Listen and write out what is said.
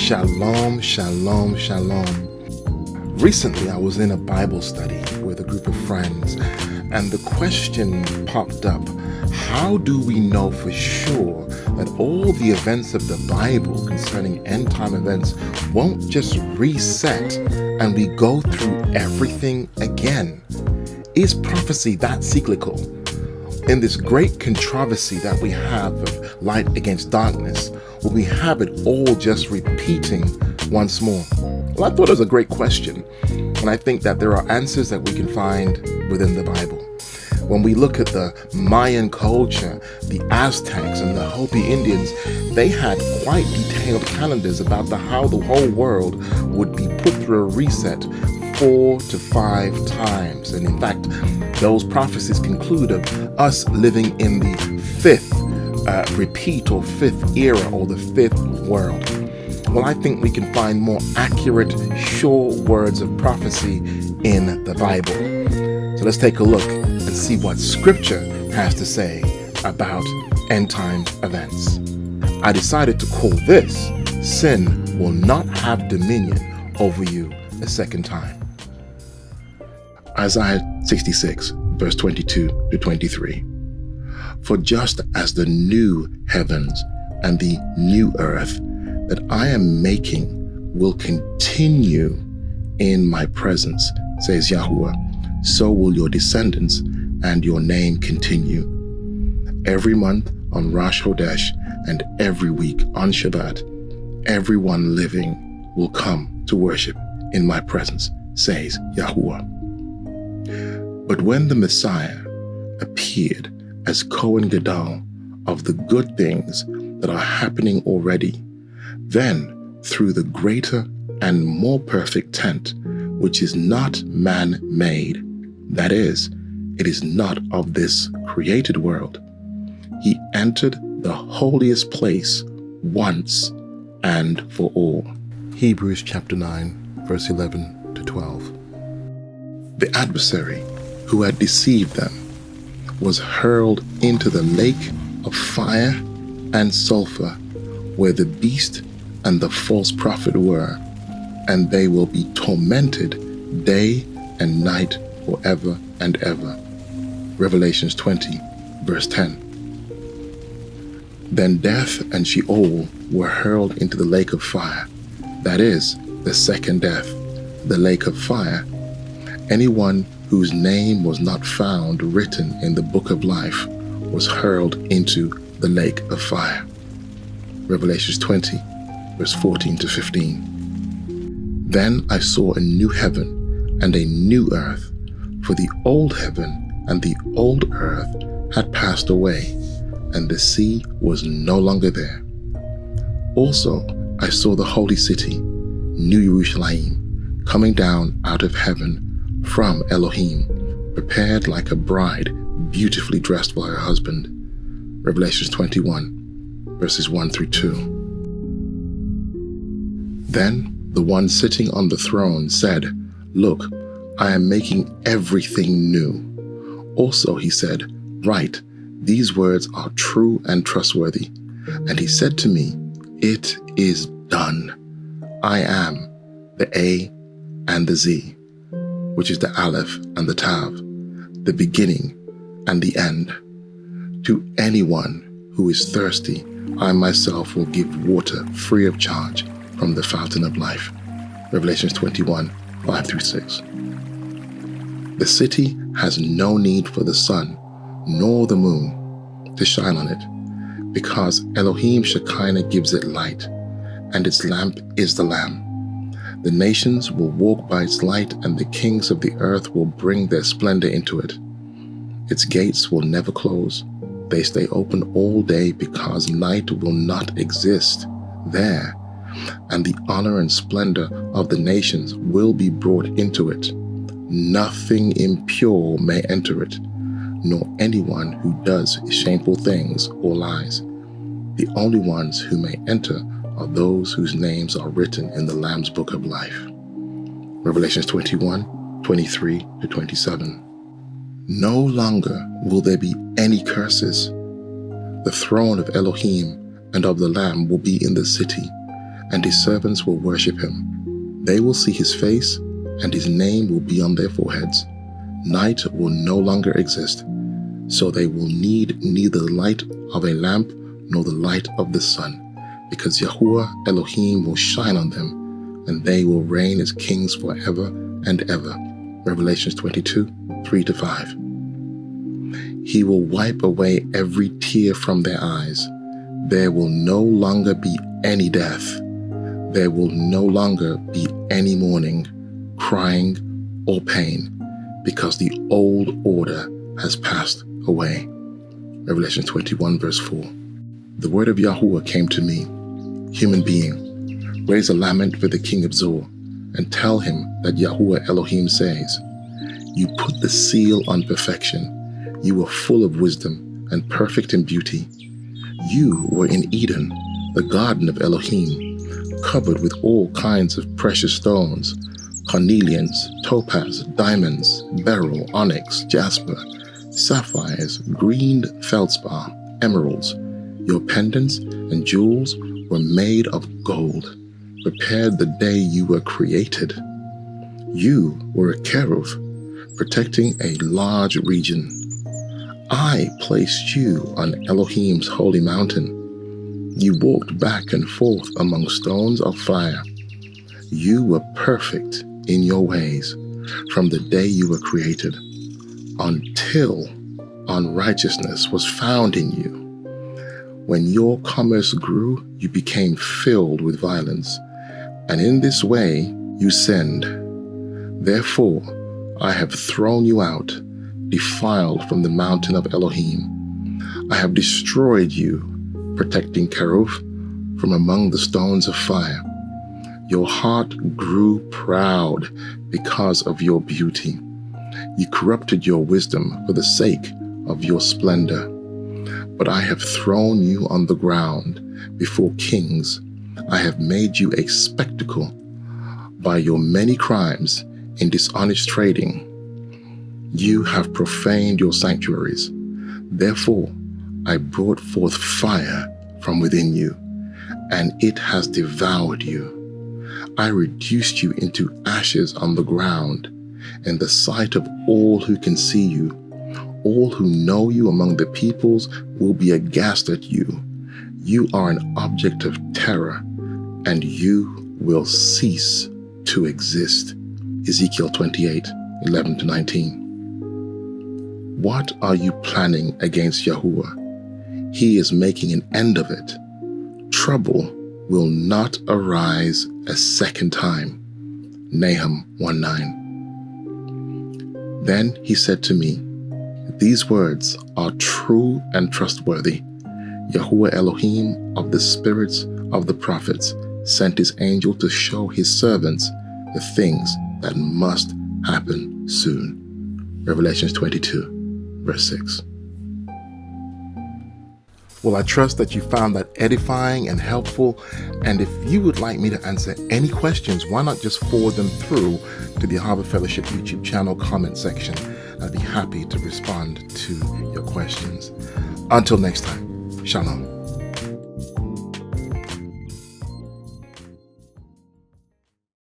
Shalom, shalom, shalom. Recently, I was in a Bible study with a group of friends, and the question popped up, how do we know for sure that all the events of the Bible concerning end-time events won't just reset and we go through everything again? Is prophecy that cyclical? In this great controversy that we have of light against darkness, will we have it all just repeating once more? Well, I thought it was a great question, and I think that there are answers that we can find within the Bible. When we look at the Mayan culture, the Aztecs and the Hopi Indians, they had quite detailed calendars about how the whole world would be put through a reset 4 to 5 times. And in fact, those prophecies conclude of us living in the 5th repeat or 5th era or the 5th world. Well, I think we can find more accurate, sure words of prophecy in the Bible. So let's take a look and see what Scripture has to say about end-time events. I decided to call this, Sin Will Not Have Dominion Over You a Second Time. Isaiah 66, verse 22 to 23. For just as the new heavens and the new earth that I am making will continue in my presence, says Yahuwah, so will your descendants and your name continue. Every month on Rosh Hodesh and every week on Shabbat, everyone living will come to worship in my presence, says Yahuwah. But when the Messiah appeared as Kohen Gadol of the good things that are happening already, then through the greater and more perfect tent, which is not man-made, that is, it is not of this created world, he entered the holiest place once and for all. Hebrews chapter 9, verse 11 to 12. The adversary who had deceived them was hurled into the lake of fire and sulfur, where the beast and the false prophet were, and they will be tormented day and night forever and ever. Revelations 20, verse 10. Then death and Sheol were hurled into the lake of fire, that is, the second death, the lake of fire. Anyone whose name was not found written in the book of life was hurled into the lake of fire. Revelations 20, verse 14 to 15. Then I saw a new heaven and a new earth, for the old heaven and the old earth had passed away, and the sea was no longer there. Also I saw the holy city, New Jerusalem, coming down out of heaven from Elohim, prepared like a bride beautifully dressed for her husband. Revelations 21, verses 1 through 2. Then the one sitting on the throne said, Look, I am making everything new. Also he said, Write, these words are true and trustworthy. And he said to me, It is done. I am the A and the Z, which is the Aleph and the Tav, the beginning and the end. To anyone who is thirsty, I myself will give water free of charge from the fountain of life. Revelations 21, 5 through 6. The city has no need for the sun nor the moon to shine on it, because Elohim Shekinah gives it light, and its lamp is the Lamb. The nations will walk by its light, and the kings of the earth will bring their splendor into it. Its gates will never close. They stay open all day, because night will not exist there, and the honor and splendor of the nations will be brought into it. Nothing impure may enter it, nor anyone who does shameful things or lies. The only ones who may enter are those whose names are written in the Lamb's book of life. Revelations 21, 23 to 27. No longer will there be any curses. The throne of Elohim and of the Lamb will be in the city, and his servants will worship him. They will see his face, and his name will be on their foreheads. Night will no longer exist, so they will need neither the light of a lamp nor the light of the sun, because Yahuwah Elohim will shine on them, and they will reign as kings forever and ever. Revelations 22, 3-5. He will wipe away every tear from their eyes. There will no longer be any death. There will no longer be any mourning, crying, or pain, because the old order has passed away. Revelation 21 verse 4. The word of Yahuwah came to me. Human being, raise a lament for the king of Zor, and tell him that Yahuwah Elohim says, you put the seal on perfection. You were full of wisdom and perfect in beauty. You were in Eden, the garden of Elohim, covered with all kinds of precious stones, carnelians, topaz, diamonds, beryl, onyx, jasper, sapphires, green feldspar, emeralds. Your pendants and jewels were made of gold, prepared the day you were created. You were a cherub, protecting a large region. I placed you on Elohim's holy mountain. You walked back and forth among stones of fire. You were perfect in your ways from the day you were created, until unrighteousness was found in you. When your commerce grew, you became filled with violence, and in this way you sinned. Therefore, I have thrown you out, defiled from the mountain of Elohim. I have destroyed you, protecting cherub from among the stones of fire. Your heart grew proud because of your beauty. You corrupted your wisdom for the sake of your splendor. But I have thrown you on the ground before kings. I have made you a spectacle by your many crimes in dishonest trading. You have profaned your sanctuaries. Therefore, I brought forth fire from within you, and it has devoured you. I reduced you into ashes on the ground, in the sight of all who can see you. All who know you among the peoples will be aghast at you. You are an object of terror, and you will cease to exist. Ezekiel 28, 11-19. What are you planning against Yahuwah? He is making an end of it. Trouble will not arise a second time. Nahum 1:9. Then he said to me, these words are true and trustworthy. Yahuwah Elohim of the spirits of the prophets sent his angel to show his servants the things that must happen soon. Revelation 22, verse 6. Well, I trust that you found that edifying and helpful. And if you would like me to answer any questions, why not just forward them through to the Ahavah Fellowship YouTube channel comment section. I'd be happy to respond to your questions. Until next time, Shalom.